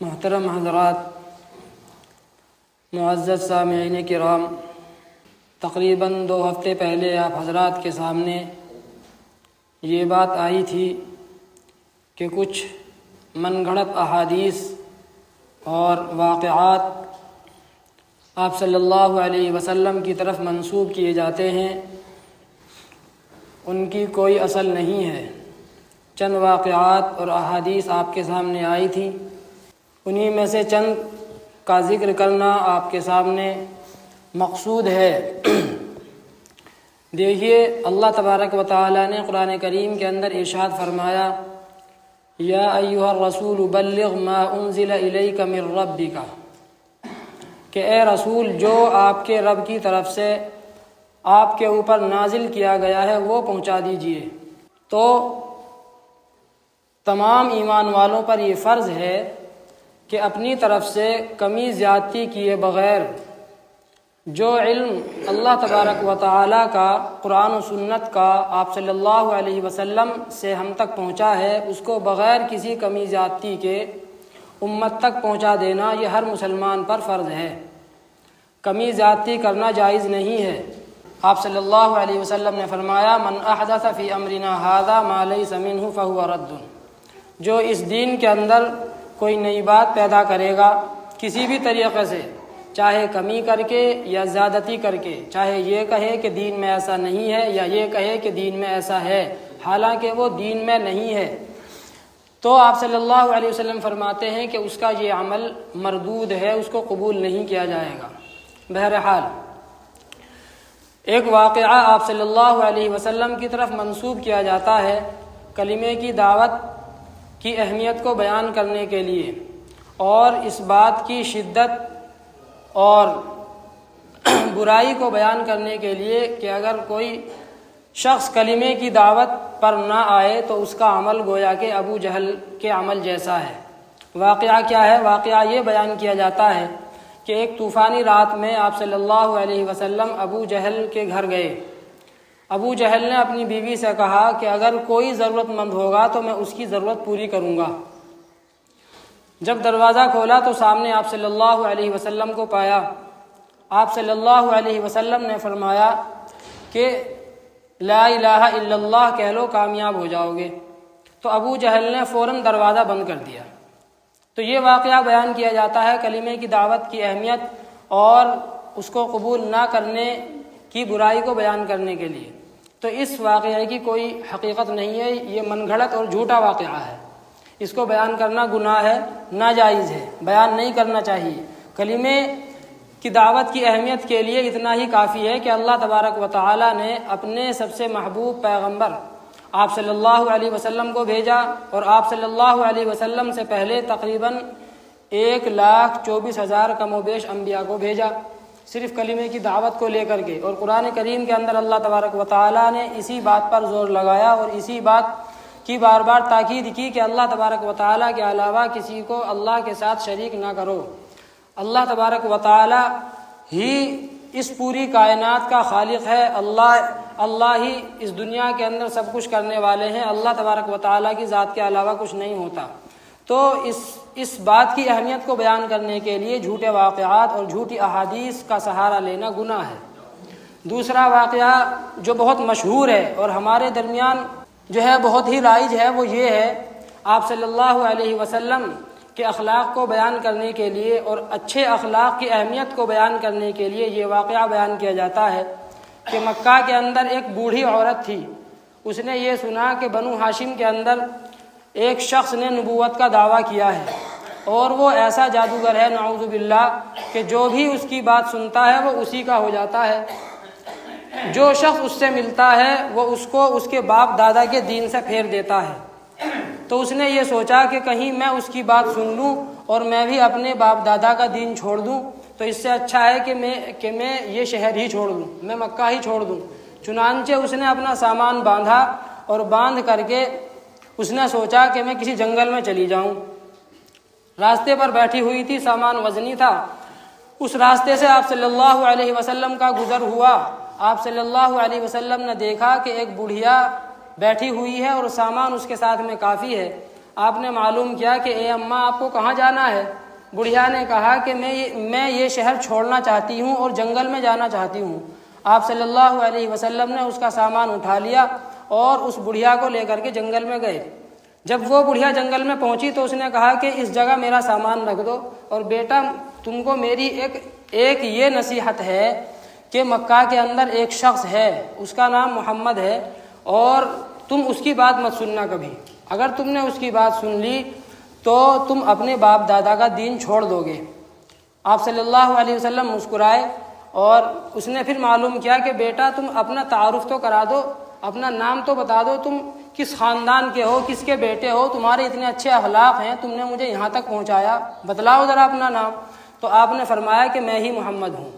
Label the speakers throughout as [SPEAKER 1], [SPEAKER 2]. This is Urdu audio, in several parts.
[SPEAKER 1] محترم حضرات، معزز سامعین کرام، تقریباً 2 ہفتے پہلے آپ حضرات کے سامنے یہ بات آئی تھی کہ کچھ من گھڑت احادیث اور واقعات آپ صلی اللہ علیہ وسلم کی طرف منسوب کیے جاتے ہیں، ان کی کوئی اصل نہیں ہے۔ چند واقعات اور احادیث آپ کے سامنے آئی تھی، انہی میں سے چند کا ذکر کرنا آپ کے سامنے مقصود ہے۔ دیکھیے، اللہ تبارک و تعالی نے قرآن کریم کے اندر ارشاد فرمایا، یا ایھا الرسول بلغ ما انزل الیک من ربک، کہ اے رسول جو آپ کے رب کی طرف سے آپ کے اوپر نازل کیا گیا ہے وہ پہنچا دیجئے۔ تو تمام ایمان والوں پر یہ فرض ہے کہ اپنی طرف سے کمی زیادتی کیے بغیر جو علم اللہ تبارک و تعالیٰ کا، قرآن و سنت کا، آپ صلی اللہ علیہ وسلم سے ہم تک پہنچا ہے، اس کو بغیر کسی کمی زیادتی کے امت تک پہنچا دینا یہ ہر مسلمان پر فرض ہے۔ کمی زیادتی کرنا جائز نہیں ہے۔ آپ صلی اللہ علیہ وسلم نے فرمایا، من احدث فی امرنا ھذا ما لیس منہ فہو رد، جو اس دین کے اندر کوئی نئی بات پیدا کرے گا کسی بھی طریقے سے، چاہے کمی کر کے یا زیادتی کر کے، چاہے یہ کہے کہ دین میں ایسا نہیں ہے یا یہ کہے کہ دین میں ایسا ہے حالانکہ وہ دین میں نہیں ہے، تو آپ صلی اللہ علیہ وسلم فرماتے ہیں کہ اس کا یہ عمل مردود ہے، اس کو قبول نہیں کیا جائے گا۔ بہرحال ایک واقعہ آپ صلی اللہ علیہ وسلم کی طرف منسوب کیا جاتا ہے کلمے کی دعوت کی اہمیت کو بیان کرنے کے لیے، اور اس بات کی شدت اور برائی کو بیان کرنے کے لیے کہ اگر کوئی شخص کلمے کی دعوت پر نہ آئے تو اس کا عمل گویا کہ ابو جہل کے عمل جیسا ہے۔ واقعہ کیا ہے؟ واقعہ یہ بیان کیا جاتا ہے کہ ایک طوفانی رات میں آپ صلی اللہ علیہ وسلم ابو جہل کے گھر گئے۔ ابو جہل نے اپنی بیوی سے کہا کہ اگر کوئی ضرورت مند ہوگا تو میں اس کی ضرورت پوری کروں گا۔ جب دروازہ کھولا تو سامنے آپ صلی اللہ علیہ وسلم کو پایا۔ آپ صلی اللہ علیہ وسلم نے فرمایا کہ لا الہ الا اللہ کہہ لو، کامیاب ہو جاؤ گے۔ تو ابو جہل نے فوراً دروازہ بند کر دیا۔ تو یہ واقعہ بیان کیا جاتا ہے کلمے کی دعوت کی اہمیت اور اس کو قبول نہ کرنے کی برائی کو بیان کرنے کے لیے۔ تو اس واقعے کی کوئی حقیقت نہیں ہے، یہ من گھڑت اور جھوٹا واقعہ ہے، اس کو بیان کرنا گناہ ہے، ناجائز ہے، بیان نہیں کرنا چاہیے۔ کلمے کی دعوت کی اہمیت کے لیے اتنا ہی کافی ہے کہ اللہ تبارک و تعالی نے اپنے سب سے محبوب پیغمبر آپ صلی اللہ علیہ وسلم کو بھیجا، اور آپ صلی اللہ علیہ وسلم سے پہلے تقریباً 1,24,000 کم و بیش انبیاء کو بھیجا صرف کلمے کی دعوت کو لے کر کے، اور قرآن کریم کے اندر اللہ تبارک و تعالی نے اسی بات پر زور لگایا اور اسی بات کی بار بار تاکید کی کہ اللہ تبارک و تعالی کے علاوہ کسی کو اللہ کے ساتھ شریک نہ کرو۔ اللہ تبارک و تعالی ہی اس پوری کائنات کا خالق ہے، اللہ ہی اس دنیا کے اندر سب کچھ کرنے والے ہیں، اللہ تبارک و تعالی کی ذات کے علاوہ کچھ نہیں ہوتا۔ تو اس بات کی اہمیت کو بیان کرنے کے لیے جھوٹے واقعات اور جھوٹی احادیث کا سہارا لینا گناہ ہے۔ دوسرا واقعہ جو بہت مشہور ہے اور ہمارے درمیان جو ہے بہت ہی رائج ہے، وہ یہ ہے، آپ صلی اللہ علیہ وسلم کے اخلاق کو بیان کرنے کے لیے اور اچھے اخلاق کی اہمیت کو بیان کرنے کے لیے یہ واقعہ بیان کیا جاتا ہے کہ مکہ کے اندر ایک بوڑھی عورت تھی، اس نے یہ سنا کہ بنو ہاشم کے اندر ایک شخص نے نبوت کا دعویٰ کیا ہے، اور وہ ایسا جادوگر ہے نعوذ باللہ کہ جو بھی اس کی بات سنتا ہے وہ اسی کا ہو جاتا ہے، جو شخص اس سے ملتا ہے وہ اس کو اس کے باپ دادا کے دین سے پھیر دیتا ہے۔ تو اس نے یہ سوچا کہ کہیں میں اس کی بات سن لوں اور میں بھی اپنے باپ دادا کا دین چھوڑ دوں، تو اس سے اچھا ہے کہ میں یہ شہر ہی چھوڑ دوں، میں مکہ ہی چھوڑ دوں۔ چنانچہ اس نے اپنا سامان باندھا، اور باندھ کر کے اس نے سوچا کہ میں کسی جنگل میں چلی جاؤں۔ راستے پر بیٹھی ہوئی تھی، سامان وزنی تھا، اس راستے سے آپ صلی اللہ علیہ وسلم کا گزر ہوا۔ آپ صلی اللہ علیہ وسلم نے دیکھا کہ ایک بڑھیا بیٹھی ہوئی ہے اور سامان اس کے ساتھ میں کافی ہے۔ آپ نے معلوم کیا کہ اے اماں آپ کو کہاں جانا ہے؟ بڑھیا نے کہا کہ میں یہ شہر چھوڑنا چاہتی ہوں اور جنگل میں جانا چاہتی ہوں۔ آپ صلی اللہ علیہ وسلم نے اس کا سامان اٹھا لیا اور اس بڑھیا کو لے کر کے جنگل میں گئے۔ جب وہ بڑھیا جنگل میں پہنچی تو اس نے کہا کہ اس جگہ میرا سامان رکھ دو، اور بیٹا تم کو میری ایک یہ نصیحت ہے کہ مکہ کے اندر ایک شخص ہے، اس کا نام محمد ہے، اور تم اس کی بات مت سننا کبھی۔ اگر تم نے اس کی بات سن لی تو تم اپنے باپ دادا کا دین چھوڑ دو گے۔ آپ صلی اللہ علیہ وسلم مسکرائے اور اس نے پھر معلوم کیا کہ بیٹا تم اپنا تعارف تو کرا دو، اپنا نام تو بتا دو، تم کس خاندان کے ہو، کس کے بیٹے ہو، تمہارے اتنے اچھے اخلاق ہیں، تم نے مجھے یہاں تک پہنچایا، بتلاؤ ذرا اپنا نام۔ تو آپ نے فرمایا کہ میں ہی محمد ہوں۔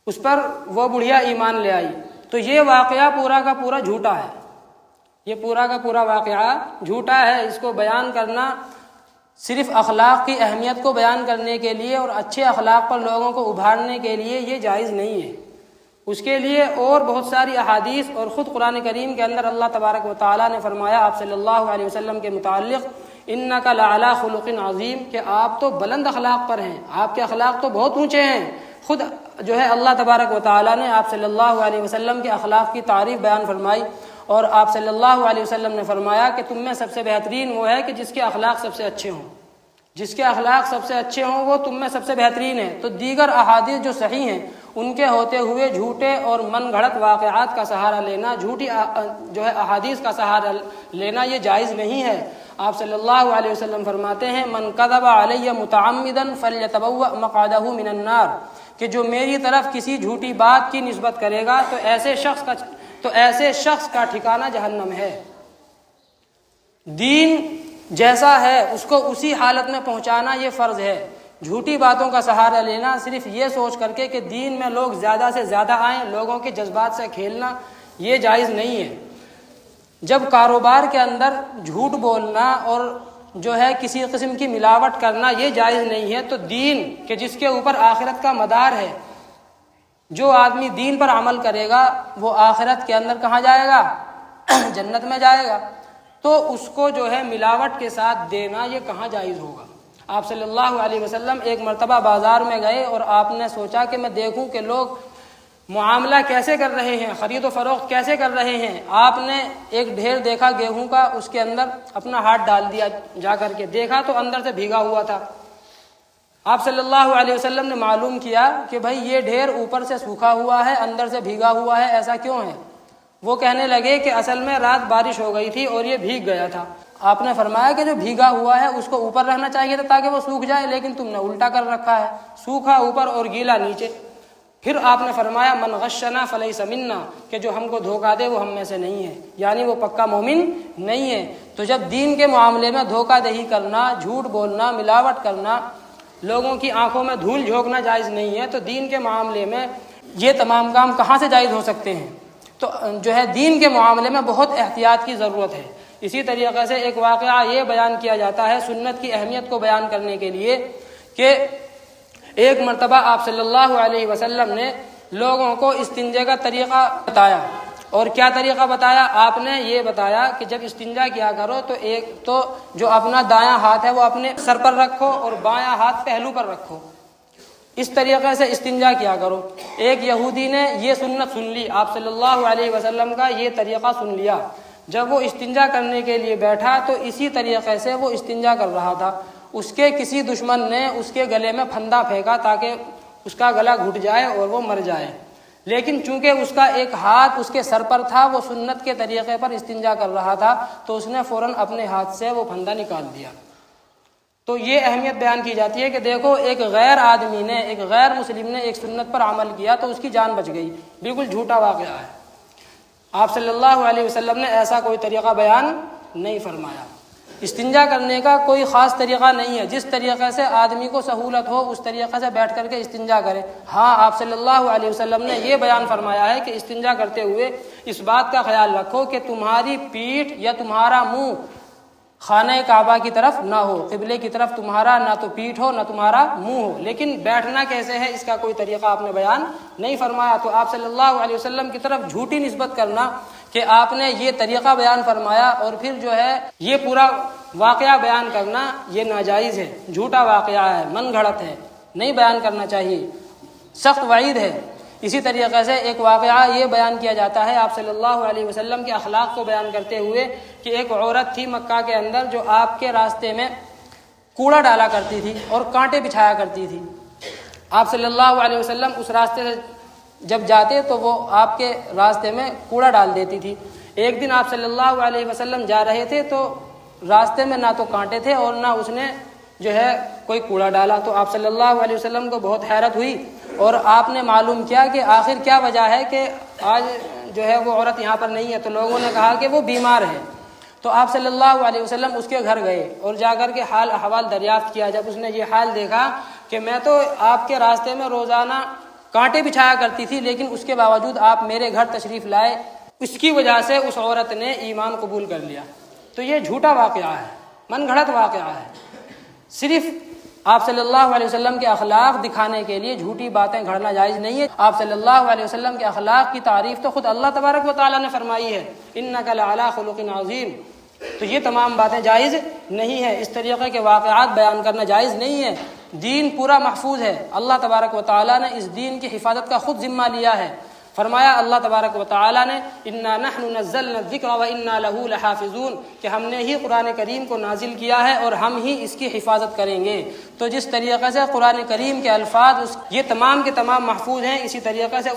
[SPEAKER 1] اس پر وہ بڑھیا ایمان لے آئی۔ تو یہ واقعہ پورا کا پورا جھوٹا ہے، یہ پورا کا پورا واقعہ جھوٹا ہے۔ اس کو بیان کرنا صرف اخلاق کی اہمیت کو بیان کرنے کے لیے اور اچھے اخلاق پر لوگوں کو ابھارنے کے لیے یہ جائز نہیں ہے۔ اس کے لیے اور بہت ساری احادیث اور خود قرآن کریم کے اندر اللہ تبارک و تعالیٰ نے فرمایا آپ صلی اللہ علیہ وسلم کے متعلق انک لعلی خلق عظیم، کہ آپ تو بلند اخلاق پر ہیں، آپ کے اخلاق تو بہت اونچے ہیں۔ خود جو ہے اللہ تبارک و تعالیٰ نے آپ صلی اللہ علیہ وسلم کے اخلاق کی تعریف بیان فرمائی، اور آپ صلی اللہ علیہ وسلم نے فرمایا کہ تم میں سب سے بہترین وہ ہے کہ جس کے اخلاق سب سے اچھے ہوں، جس کے اخلاق سب سے اچھے ہوں وہ تم میں سب سے بہترین ہے۔ تو دیگر احادیث جو صحیح ہیں ان کے ہوتے ہوئے جھوٹے اور من گھڑت واقعات کا سہارا لینا، جھوٹی جو ہے احادیث کا سہارا لینا یہ جائز نہیں ہے۔ آپ صلی اللہ علیہ وسلم فرماتے ہیں من کذب علی متعمدا فلیتبوأ مقعدہ من النار، کہ جو میری طرف کسی جھوٹی بات کی نسبت کرے گا تو ایسے شخص کا ٹھکانہ جہنم ہے۔ دین جیسا ہے اس کو اسی حالت میں پہنچانا یہ فرض ہے۔ جھوٹی باتوں کا سہارا لینا صرف یہ سوچ کر کے کہ دین میں لوگ زیادہ سے زیادہ آئیں، لوگوں کے جذبات سے کھیلنا، یہ جائز نہیں ہے۔ جب کاروبار کے اندر جھوٹ بولنا اور جو ہے کسی قسم کی ملاوٹ کرنا یہ جائز نہیں ہے، تو دین کہ جس کے اوپر آخرت کا مدار ہے، جو آدمی دین پر عمل کرے گا وہ آخرت کے اندر کہاں جائے گا؟ جنت میں جائے گا۔ تو اس کو جو ہے ملاوٹ کے ساتھ دینا یہ کہاں جائز ہوگا؟ آپ صلی اللہ علیہ وسلم ایک مرتبہ بازار میں گئے اور آپ نے سوچا کہ میں دیکھوں کہ لوگ معاملہ کیسے کر رہے ہیں، خرید و فروخت کیسے کر رہے ہیں۔ آپ نے ایک ڈھیر دیکھا گیہوں کا، اس کے اندر اپنا ہاتھ ڈال دیا، جا کر کے دیکھا تو اندر سے بھیگا ہوا تھا۔ آپ صلی اللہ علیہ وسلم نے معلوم کیا کہ بھائی یہ ڈھیر اوپر سے سوکھا ہوا ہے، اندر سے بھیگا ہوا ہے، ایسا کیوں ہے؟ وہ کہنے لگے کہ اصل میں رات بارش ہو گئی تھی اور یہ بھیگ گیا تھا۔ آپ نے فرمایا کہ جو بھیگا ہوا ہے اس کو اوپر رہنا چاہیے تھا تاکہ وہ سوکھ جائے، لیکن تم نے الٹا کر رکھا ہے، سوکھا اوپر اور گیلا نیچے۔ پھر آپ نے فرمایا من غشنا فلیس منا، کہ جو ہم کو دھوکہ دے وہ ہم میں سے نہیں ہے، یعنی وہ پکا مومن نہیں ہے۔ تو جب دین کے معاملے میں دھوکہ دہی کرنا، جھوٹ بولنا، ملاوٹ کرنا، لوگوں کی آنکھوں میں دھول جھونکنا جائز نہیں ہے، تو دین کے معاملے میں یہ تمام کام کہاں سے جائز ہو سکتے ہیں؟ تو جو ہے دین کے معاملے میں بہت احتیاط کی ضرورت ہے۔ اسی طریقے سے ایک واقعہ یہ بیان کیا جاتا ہے سنت کی اہمیت کو بیان کرنے کے لیے کہ ایک مرتبہ آپ صلی اللہ علیہ وسلم نے لوگوں کو استنجے کا طریقہ بتایا۔ اور کیا طریقہ بتایا؟ آپ نے یہ بتایا کہ جب استنجا کیا کرو تو ایک تو جو اپنا دایاں ہاتھ ہے وہ اپنے سر پر رکھو اور بایاں ہاتھ پہلو پر رکھو، اس طریقے سے استنجا کیا کرو۔ ایک یہودی نے یہ سنت سن لی، آپ صلی اللہ علیہ وسلم کا یہ طریقہ سن لیا۔ جب وہ استنجا کرنے کے لیے بیٹھا تو اسی طریقے سے وہ استنجا کر رہا تھا۔ اس کے کسی دشمن نے اس کے گلے میں پھندا پھینکا تاکہ اس کا گلا گھٹ جائے اور وہ مر جائے، لیکن چونکہ اس کا ایک ہاتھ اس کے سر پر تھا، وہ سنت کے طریقے پر استنجا کر رہا تھا، تو اس نے فوراً اپنے ہاتھ سے وہ پھندا نکال دیا۔ تو یہ اہمیت بیان کی جاتی ہے کہ دیکھو ایک غیر آدمی نے، ایک غیر مسلم نے ایک سنت پر عمل کیا تو اس کی جان بچ گئی، بالکل جھوٹا واقعہ ہے۔ آپ صلی اللہ علیہ وسلم نے ایسا کوئی طریقہ بیان نہیں فرمایا۔ استنجا کرنے کا کوئی خاص طریقہ نہیں ہے، جس طریقے سے آدمی کو سہولت ہو اس طریقے سے بیٹھ کر کے استنجا کرے۔ ہاں آپ صلی اللہ علیہ وسلم نے یہ بیان فرمایا ہے کہ استنجا کرتے ہوئے اس بات کا خیال رکھو کہ تمہاری پیٹھ یا تمہارا منہ خانہ کعبہ کی طرف نہ ہو، قبلے کی طرف تمہارا نہ تو پیٹھ ہو نہ تمہارا منہ ہو، لیکن بیٹھنا کیسے ہے اس کا کوئی طریقہ آپ نے بیان نہیں فرمایا۔ تو آپ صلی اللہ علیہ وسلم کی طرف جھوٹی نسبت کرنا کہ آپ نے یہ طریقہ بیان فرمایا اور پھر جو ہے یہ پورا واقعہ بیان کرنا یہ ناجائز ہے، جھوٹا واقعہ ہے، من گھڑت ہے، نہیں بیان کرنا چاہیے، سخت وعید ہے۔ اسی طریقے سے ایک واقعہ یہ بیان کیا جاتا ہے آپ صلی اللہ علیہ وسلم کے اخلاق کو بیان کرتے ہوئے کہ ایک عورت تھی مکہ کے اندر جو آپ کے راستے میں کوڑا ڈالا کرتی تھی اور کانٹے بچھایا کرتی تھی۔ آپ صلی اللہ علیہ وسلم اس راستے سے جب جاتے تو وہ آپ کے راستے میں کوڑا ڈال دیتی تھی۔ ایک دن آپ صلی اللہ علیہ وسلم جا رہے تھے تو راستے میں نہ تو کانٹے تھے اور نہ اس نے جو ہے کوئی کوڑا ڈالا، تو آپ صلی اللہ علیہ وسلم کو بہت حیرت ہوئی اور آپ نے معلوم کیا کہ آخر کیا وجہ ہے کہ آج جو ہے وہ عورت یہاں پر نہیں ہے، تو لوگوں نے کہا کہ وہ بیمار ہے۔ تو آپ صلی اللہ علیہ وسلم اس کے گھر گئے اور جا کر کے حال احوال دریافت کیا۔ جب اس نے یہ حال دیکھا کہ میں تو آپ کے راستے میں روزانہ کانٹے بچھایا کرتی تھی لیکن اس کے باوجود آپ میرے گھر تشریف لائے، اس کی وجہ سے اس عورت نے ایمان قبول کر لیا۔ تو یہ جھوٹا واقعہ ہے، من گھڑت واقعہ ہے، صرف آپ صلی اللہ علیہ وسلم کے اخلاق دکھانے کے لیے جھوٹی باتیں گھڑنا جائز نہیں ہے۔ آپ صلی اللہ علیہ وسلم کے اخلاق کی تعریف تو خود اللہ تبارک و تعالیٰ نے فرمائی ہے، انک لعلی خلق عظیم۔ تو یہ تمام باتیں جائز نہیں ہے، اس طریقے کے واقعات بیان کرنا جائز نہیں ہے۔ دین پورا محفوظ ہے، اللہ تبارک و تعالیٰ نے اس دین کی حفاظت کا خود ذمہ لیا ہے۔ فرمایا اللہ تبارک و تعالیٰ نے انا نحن نزلنا الذکر وانا لہ لحافظون، کہ ہم نے ہی قرآن کریم کو نازل کیا ہے اور ہم ہی اس کی حفاظت کریں گے۔ تو جس طریقے سے قرآن کریم کے الفاظ یہ تمام کے تمام محفوظ ہیں، اسی طریقے سے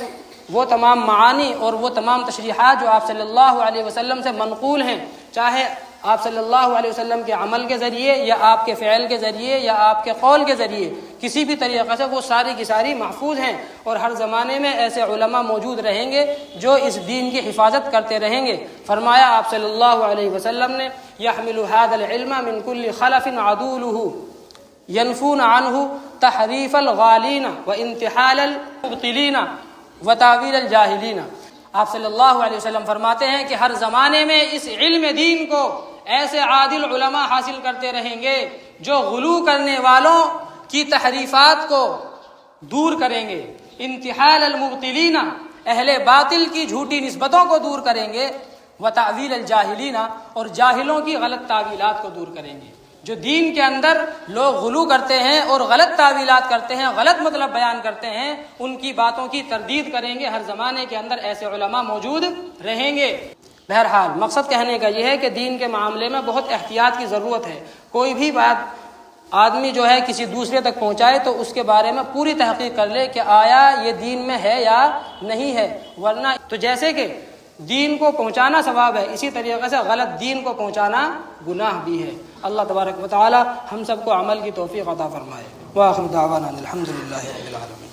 [SPEAKER 1] وہ تمام معانی اور وہ تمام تشریحات جو آپ صلی اللہ علیہ وسلم سے منقول ہیں، چاہے آپ صلی اللہ علیہ وسلم کے عمل کے ذریعے یا آپ کے فعل کے ذریعے یا آپ کے قول کے ذریعے، کسی بھی طریقے سے وہ ساری کی ساری محفوظ ہیں، اور ہر زمانے میں ایسے علماء موجود رہیں گے جو اس دین کی حفاظت کرتے رہیں گے۔ فرمایا آپ صلی اللہ علیہ وسلم نے یحمل هذا العلم من كل خلف عدوله ينفون عنه تحریف الغالین وانتحال المبطلین وتاویل الجاہلین۔ آپ صلی اللہ علیہ وسلم فرماتے ہیں کہ ہر زمانے میں اس علم دین کو ایسے عادل علماء حاصل کرتے رہیں گے جو غلو کرنے والوں کی تحریفات کو دور کریں گے، انتحال المبطلین اہل باطل کی جھوٹی نسبتوں کو دور کریں گے، وتاویل الجاہلین اور جاہلوں کی غلط تعویلات کو دور کریں گے۔ جو دین کے اندر لوگ غلو کرتے ہیں اور غلط تعویلات کرتے ہیں، غلط مطلب بیان کرتے ہیں، ان کی باتوں کی تردید کریں گے۔ ہر زمانے کے اندر ایسے علماء موجود رہیں گے۔ بہرحال مقصد کہنے کا یہ ہے کہ دین کے معاملے میں بہت احتیاط کی ضرورت ہے۔ کوئی بھی بات آدمی جو ہے کسی دوسرے تک پہنچائے تو اس کے بارے میں پوری تحقیق کر لے کہ آیا یہ دین میں ہے یا نہیں ہے، ورنہ تو جیسے کہ دین کو پہنچانا ثواب ہے، اسی طریقے سے غلط دین کو پہنچانا گناہ بھی ہے۔ اللہ تبارک و تعالی ہم سب کو عمل کی توفیق عطا فرمائے۔ وآخر دعوانا الحمد للہ رب العالمین۔